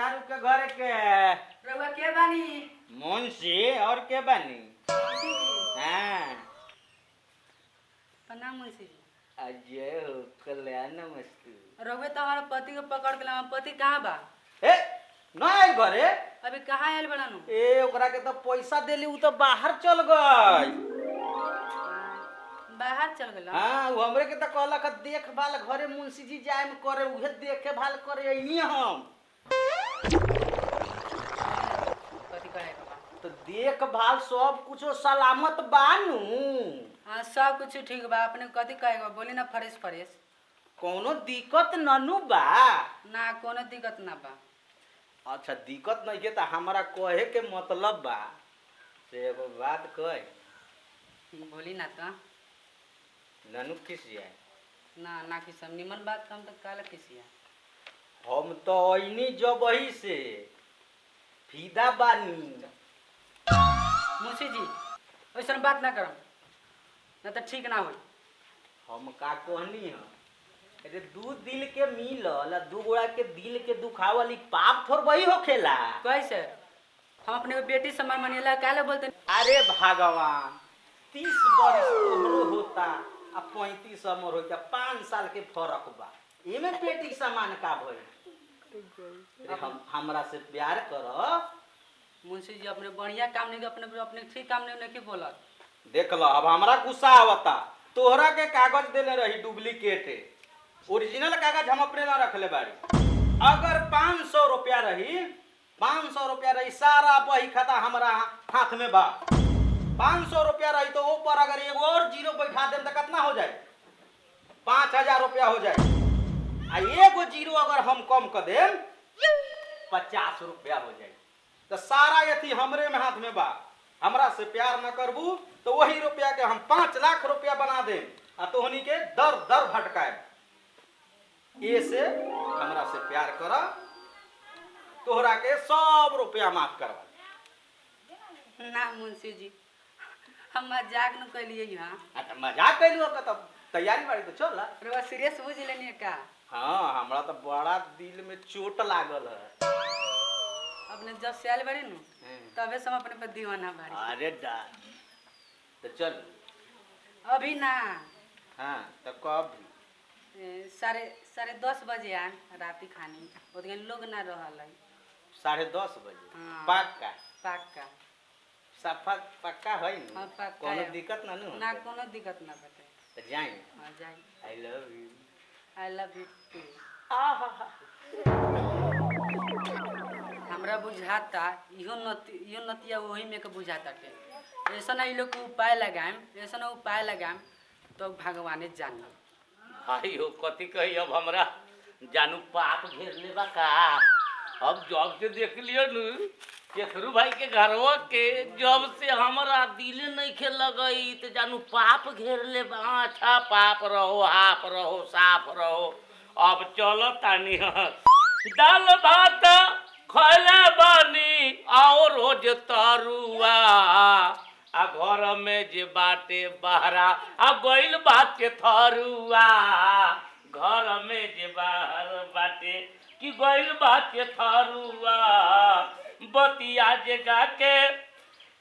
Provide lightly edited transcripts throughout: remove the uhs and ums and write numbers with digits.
मेहरारू के घर के रउआ के बानी? मुंशी और के बानी? हाँ प्रणाम मुंशी जी। अजय हो कल्याण नमस्ते। रउआ तो हमारा पति को पकड़ के हमारा पति कहाँ बा? ए ना आइल घरे? अभी कहाँ आयल बड़ा नु? ए ओकरा के तो पैसा देली उ तो बाहर चल गई। बाहर चल गल? हाँ वो हमरे के तो कहलक देखभाल घरे मुंशी जी जाए में करे उहे देखभाल करे अइनी हम। कथी करे के बा? तो देखभाल सब कुछ सलामत बानू। हाँ सब कुछ ठीक बा। अपने कथी कहे के बा? बोली ना फ्रेश फ्रेश। कोनो दिक्कत ननु बा? ना कोनो दिक्कत ना बा। अच्छा दिक्कत नहीं के तो हमारा कहे के मतलब बा से एगो बात कह। बोली ना तो। ननु किस जाए? ना ना कि सब निमन बात कम तो काला किसिया। हम तो अइनी जबही से फीदा बानी। मुंशी जी वैसन बात ना करम ना तो ठीक ना होई। हम का कहनी है अरे दू दिल के मिलल दू गोड़ा के दिल के दुखावली पाप थोड़ वही होखेला। कैसे? हम अपने बेटी समान मनिला काले बोलते? अरे भगवान 30 वर्ष तोहरो होता आ 35 हमर होता 5 साल के फर्क बा। एमे बेटी समान का भइल? हमरा से प्यार कर। मुंशी जी अपने बढ़िया काम नहीं अपने ठीक काम नहीं बोलत। देख लो अब हमरा गुस्सा आवता। तोहरा के कागज देले रही डुप्लीकेट, ओरिजिनल कागज हम अपने ना रखले बाड़ी। अगर 500 रुपया रही 500 रुपया रही सारा बही खाता हमरा हाथ में बा। 500 रुपया रही तो ऊपर अगर एगो और जीरो बैठा देम तो कितना हो जाए? 5000 रुपया हो जाए। आ एगो जीरो अगर हम कम कर देम 50 रुपया हो जाए। तो सारा यथी हमरे में हाथ में बा। हमरा से प्यार न करबू तो वही रुपया के हम 5 लाख रुपया बना देम आ तोहनी के दर दर भटकाए। ये से हमरा से प्यार कर, तोहरा के सब रुपया माफ करवा। ना मुंशी जी हम मजाक न कलिए यहाँ। अच्छा मजाक कैलू का तब तैयारी बाड़ी तो चल। रउआ सीरियस बुझ लेनी का? हाँ हमरा तो बड़ा दिल में चोट लागल है। अपने जब से आयल बाड़ी नु तबे से हम अपने पर दीवाना बाड़ी। अरे डा तो चल अभी ना। हाँ तो कब? साढ़े 10 बजे आ राती खानी उतने लोग ना रहल है। 10:30 बजे? हाँ। पक्का? पक्का सफा पक्का है ना? हाँ पक्का। कोनो दिक्कत ना नु? ना कोनो दिक्कत ना बटे। तो जाए। हाँ जाए। I love you. I love you too. आहा हमरा बुझाता इहो नतिया वही में के बुझाता के ऐसा ना लोग उपाय लगाएम ऐसा ना उपाय लगाएम तो भगवाने जानी। भाई हो कथी कही अब हमरा जानू पाप घेर लेबा का। अब जब से देख लियो नु केसरू भाई के घरवा के जब से हमरा दिल नहीं खे लगई तो जानू पाप घेर लेबा। अच्छा पाप रहो हाफ रहो साफ रहो। अब चलो तानी दाल भात खैले बानी आओ रोज तरुआ आ घर में जे बाटे बहरा आ गइल बात के थरुआ। घर में जे बाहर बाटे कि गइल बात के थरुआ। बतिया जे गा के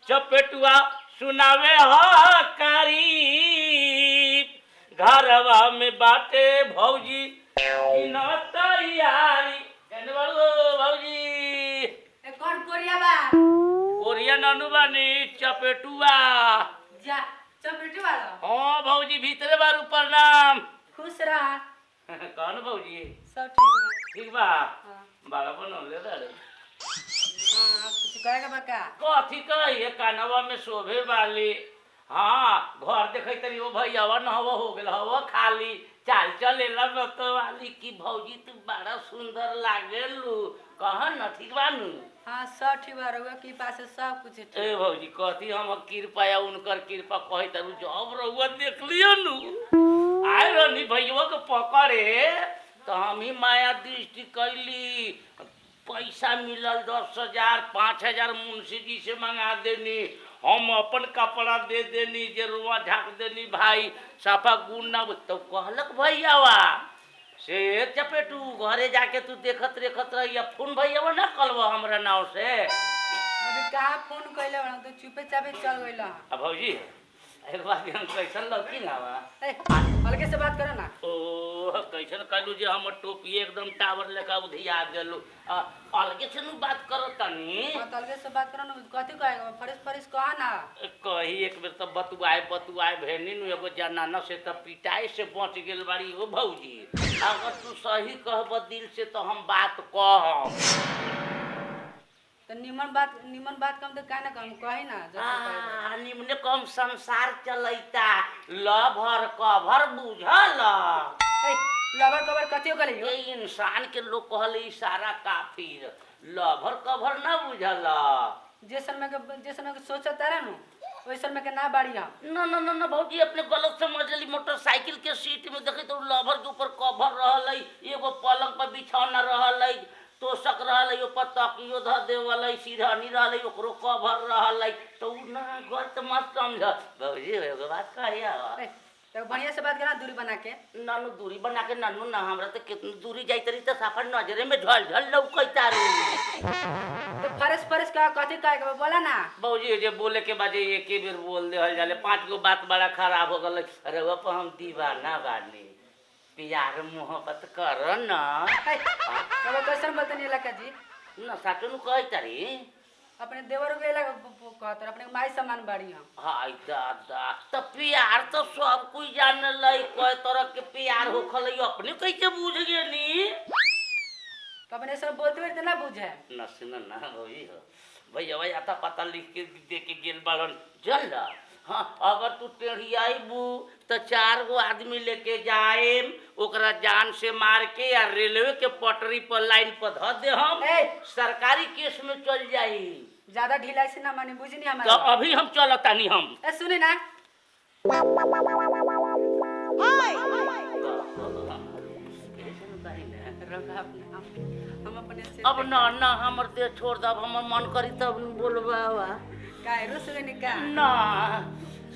चपेटुआ सुनावे हकारी। घरवा में बाटे भौजी कि न तैयारी। भौजी कौन कोरिया बा? कोरिया ननु बानी चपेटुआ। जा चपेटी वाला। हाँ भौजी भीतरे बार ऊपर नाम। खुश रहा। कौन भौजी? सब ठीक बा। ठीक बा। हाँ। बाबा बनौले दारे। हाँ कुछ कहेगा बा का? कथी कहिए कानवा में शोभे वाली। हाँ घर देखे तरी वो भैया न हवा हो गेल हवा खाली चाल चलेला तो वाली की भौजी तू बड़ा सुंदर लागेलू। कह न ठीक बानू? हाँ सब ठीक बा। रउआ की पास सब कुछ ठीक। ए भौजी कथी हम कृपा या उनकर कृपा कही तरु जब रउआ देख लियो नु आए रहनी भैया के पकड़े तो हम ही माया दृष्टि कैली। पैसा मिलल 10,000 5,000 मुंशी जी से मंगा देनी। हम अपन कपड़ा दे देनी जे रुआ झाक देनी भाई साफा गुण ना तो कहलक भैया से चपेटू घरे जाके तू देखत रेखत रही फोन भैया ना कलवा हमरा नाव से। अभी कहाँ फोन कैले बड़ा तो चुपे चापे चल गइल। अब भौजी एक बात हम कैसन लौकी ना बा हल्के से बात करे ना। ओ कैसन कहलू जे हमर टोपी एकदम टावर लेका उधिया गेलू अलगे से नु बात करत तनी। हल्के से बात करे ना कथी कहेगा फरिस फरिस कहा ना कही एक बेर तब बतुआए भेनी नु एगो जनाना से तब पिटाई से बच गेल बाड़ी हो भौजी। अगर तू सही कहब दिल से तो हम बात कहब तो निमन बात कम तो का ना कम कही ना। निमने कम संसार चलैता लभर कभर बुझल। लवर कवर कथियो कले ये इंसान के लोग कहले इशारा काफिर लभर कभर ना बुझल। जैसन में सोचत तारा नु वैसन में के ना बाड़ी हम। ना ना ना ना भौजी अपने गलत समझ ली। मोटरसाइकिल के सीट में देखे तो लभर के ऊपर कवर रहल एगो पलंग पर बिछौना रहल तोशक रहल ऊपर तकियो ध देवल सिरहनी रहल ओकरो कवर रहल तो ना गलत मत समझ भौजी। एगो बात कहिया तो बढ़िया से बात करना दूरी बना के। नानू दूरी बना के नानू ना हमरा तो कितनी दूरी जाई तरी तो साफा नजरे में झल झल लौकैता रे। तो फरस का कथी कहे के बोला ना भौजी जे बोले के बाजे एक ही बेर बोल देहल जाले 5 गो बात बड़ा खराब हो गल। अरे वो पर हम दीवाना बानी प्यार मोहब्बत कर ना। अब कैसन बोलते नहीं लका जी ना साटू नु कहि तारी अपने देवर के लगा कहत अपने माई सम्मान बाड़ी हम। हाय दादा तो प्यार तो सब कोई जान लई कोई तरह के प्यार होखल अपने कैसे बुझ गेनी। तो अपने सब बोलते हुए ना बुझे ना सुन ना भई हो भैया भाई आता पता लिख के दे के गेल बालन चल। हाँ अगर तू टेढ़ी आईबू तो 4 गो आदमी लेके जाएम ओकरा जान से मार के या रेलवे के पटरी पर लाइन पर ध दे हम सरकारी केस में चल जाई। ज्यादा ढीलाई से ना माने बुझनी हमारे तो अभी हम चलता नहीं हम सुने ना हम अपने से अब ना ना हमर देह छोड़ दब हमर मन करी तब बोलबा काय रुस गनी का ना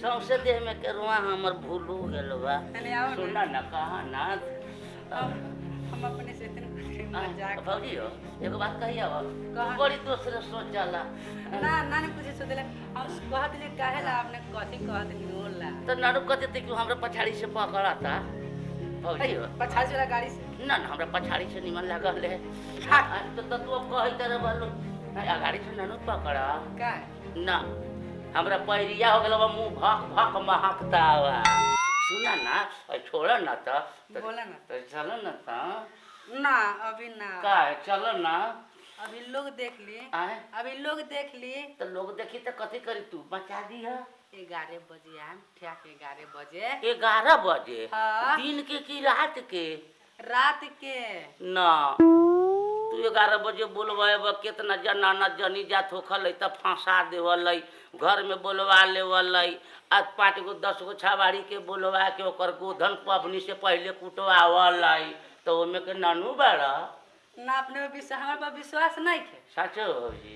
सौसे देह में के रुआ हमर भूल हो गेल बा। सुना ना कहा ना हम अपने से मजाक भौजी हो एगो बात कहिया हो बड़ी दूसरे सोच जाला ना ना ने पूछे सोदेले हम कहत ले काहे ला आपने कथी कहत नहीं होला तो नानू कहते थे कि हमरा पछाड़ी से पकड़ाता भौजी हो पछाड़ी वाला गाड़ी से ना ना हमरा पछाड़ी से निमन लागल है तो तू कहि तरह बोलो गाड़ी से नानू पकड़ा का ना हमरा पैरिया हो गलबा मुंह भक भक महकता हुआ। सुना ना छोड़ ना तो बोला ना तो चलो ना तो ना अभी ना का चलो ना अभी लोग देख ली अभी लोग देख ली तो लोग देखी तो कथी करी तू बचा दी है 11 बजे आम ठियाक 11 बजे 11 बजे हाँ। दिन के की रात के ना तू 11 बजे बोलवा कितना जनाना जनी जात होखल तब फंसा देवल घर में बोलवा लेवल आज 5 गो 10 गो छावाड़ी के बोलवा के ओकर गोधन पबनी से पहले कुटवावल तो ओमे के नानू बड़ा ना अपने हमारे पर विश्वास नहीं है सच हो जी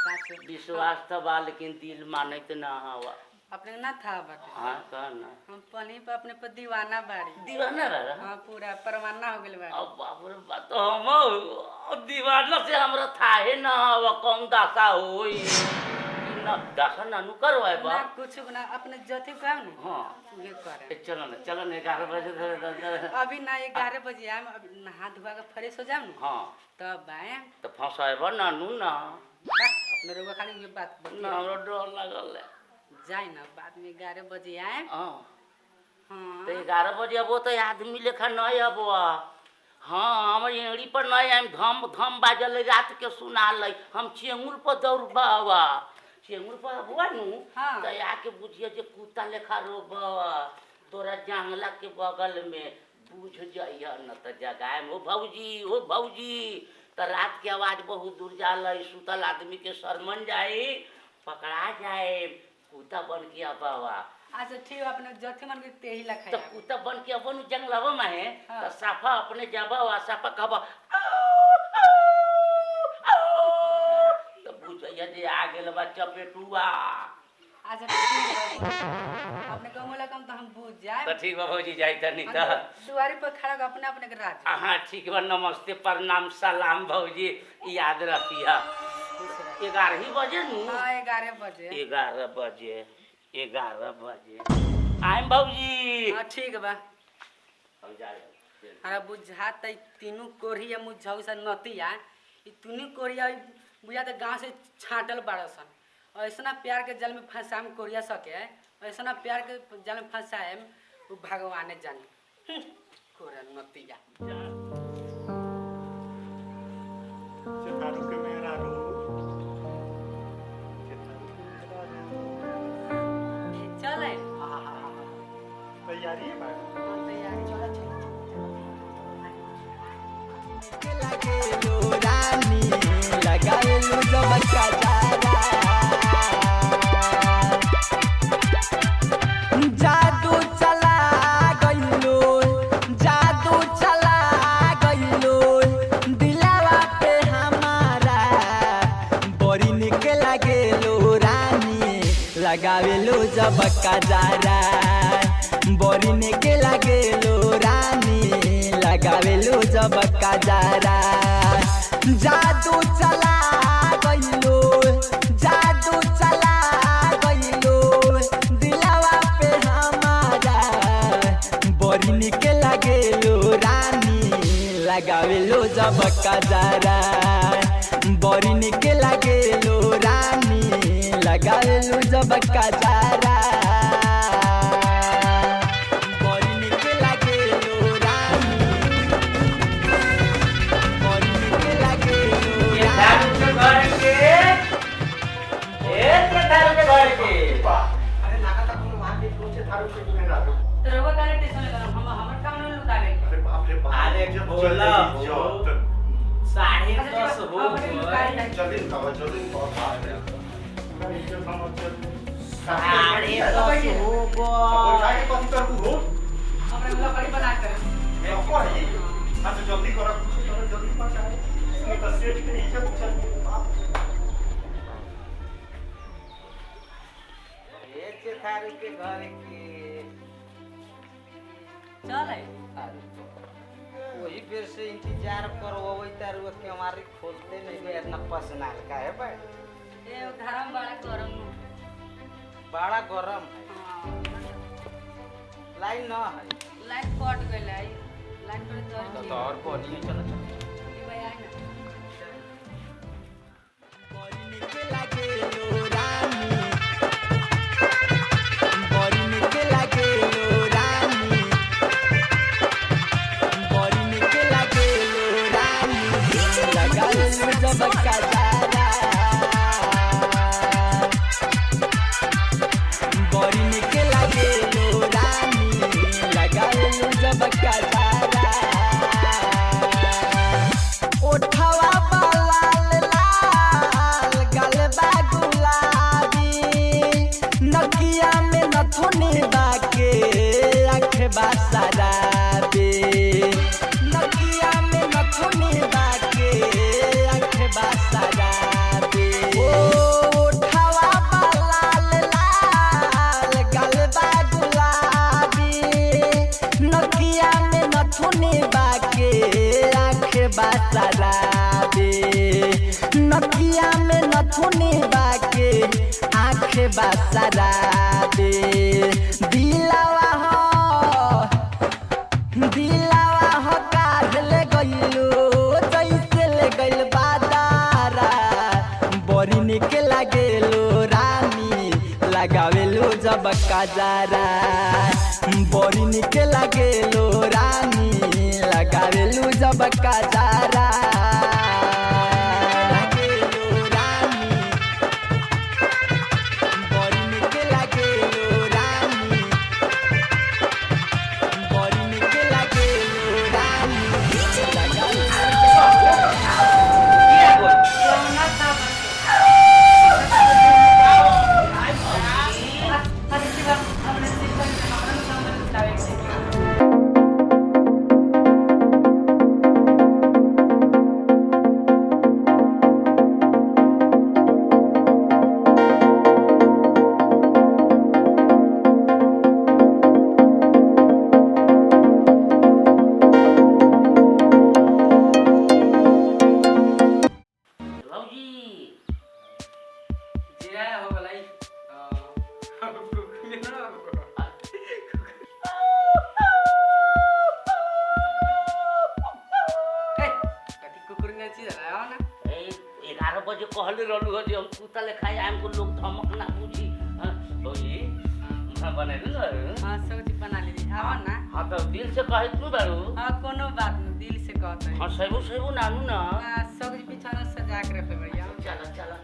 सच विश्वास तो बा लेकिन दिल मानत ना हवा अपने ना था बटे हाँ कहना हम पनी पर अपने पर दीवाना बाड़ी दीवाना रहा हाँ पूरा परवाना हो गेल बाड़ी अब बाप रे बात तो हम दीवाना से हमरा थाहे ना हवा कौन दासा होई ना दासा नानू करवाए बा ना कुछ ना अपने जथी काम न हाँ उहे करे चलो ना 11 बजे अभी ना 11 बजे आम अब नहा धुआ के फ्रेश हो जाम न हाँ तब आए तो फंसाएबा नानू ना अपने रोगा खाली ये बात ना हमरा डर लागल है जाए ना बाद में 11 बजे आए हाँ हाँ तो 11 बजे अबो तो आदमी लेखा नहीं अबो हाँ हम एड़ी पर नहीं आए धम धम बाजल रात के सुना लै हम चेंगुर पर दौड़बा चेंगुर पर अबुआ नु हाँ। तो आके बुझिए जे कुत्ता लेखा रोबा तोरा जांगला के बगल में बुझ जाइए न तो जगाए ओ भौजी तो रात के आवाज बहुत दूर जाला सुतल आदमी के शर्मन जाए पकड़ा जाए कुत्ता बन के अबावा अच्छा ठीक अपने जथी मन के तेही लखाई तो कुत्ता बन के अपन जंगलवा में है हाँ। तो साफा अपने जाबा साफा कहबा तो बुझैया जे आ गेल बा चपेटुआ अच्छा ठीक बा अपने कम होला कम तो हम बुझ जाए तो ठीक बा भौजी जाई तनी त दुआरी पर खड़ा हो अपने अपने के राज हाँ ठीक बा नमस्ते प्रणाम सलाम भौजी याद रखिया 11 ही बजे नु हाँ 11 बजे 11 बजे 11 बजे आइम भौजी हाँ ठीक बा हम जा हरा बुझात है तीनों कोरिया मुझाऊ सा नतिया ई तीनों कोरिया बुझा तो गांव से छाटल बाड़सन ऐसा प्यार के जल में फंसाम कोरिया सके ऐसा प्यार के जल में फंसाए वो भगवान जाने कोरिया नतिया सितारों के मेरा रो चल तैयारी है भाई तैयारी चला चल जादू चला गइलो दिलावा पे हमारा बड़ी निक लागेलो रानी लगावेलो जब कजारा बड़ी निक लागेलो रानी लगावेलो जब कजारा जादू चला गइलो दिलावा पे हमारा बड़ी निक लागेलो रानी लगावेलो जब कजारा बड़ी निक लागेलो रानी लगावेलो जब कजारा बड़ी निक लागेलो रानी बड़ी निक लागेलो रानी अरे लगा था कोनो वहां के पीछे थारू के मेरा रो तो रवा काले टेंशन ले हम हमर काम नहीं लुटावे अरे बाप रे बाप अरे जब बोला जल्दी हो। जाओ। 10:30 हो गए जल्दी खाओ जल्दी खाओ बाप रे पूरा इज्जत हम अच्छा 10:30 हो और गए जाके कथि करबू हो हमरा लकड़ी बना कर रखो है अच्छा जल्दी करो जल्दी पहुंचा इसमें तो सेठ की इज्जत चल बाप एक थारी के घर की चल वही बेर से इंतजार करो वही तारू के हमारी खोलते नहीं गए इतना पसनाल का है भाई ए धर्म बड़ा गरम बड़ा गरम है हां लाइन ना है लाइन कट गइल है लाइन पर तो जल और को नहीं चलो चलो की भाई आई ना बड़ी निक लागेलो रानी बड़ी निक लागेलो रानी बड़ी निक लागेलो रानी लगावेलो जब कजारा बड़ी निक लागेलो रानी लगावेलो जब कजारा ओठवा लाल लाल गलबा गुलाबी नकिया में नथुनी बाके आँखबा शराबी नकिया में नथुनी बाके आँखबा शराबी ओठवा लाल लाल गलबा गुलाबी नकिया में नथुनी बाके आँखबा शराबी नकिया में नथुनी बाके आँखबा शराबी दिलावा हो काढ़ ले गइलो जैसे ले गइल बादारा बड़ी निक लागेलो रानी लगावेलो जब कजारा बड़ी निक लागेलो रानी लगावेलो जब कजारा लागेलो रानी बड़ी निक लागेलो रानी बड़ी निक लागेलो रानी सोना था अरे की बात हमने सिर्फ हमरा सामने लुटावे के 4 बजे कहले रहलू हो जे हम कुत्ता ले खाए हमको लोग धमक ना बुझी ओई बनेलू ना हाँ सब्जी बना ली आवा ना। हाँ तो दिल से कहे तू बारू हाँ कोनो बात नहीं दिल से कहते हैं। हाँ सेबू नानू ना सब्जी पिछाना सजा के रखे भैया। चला चला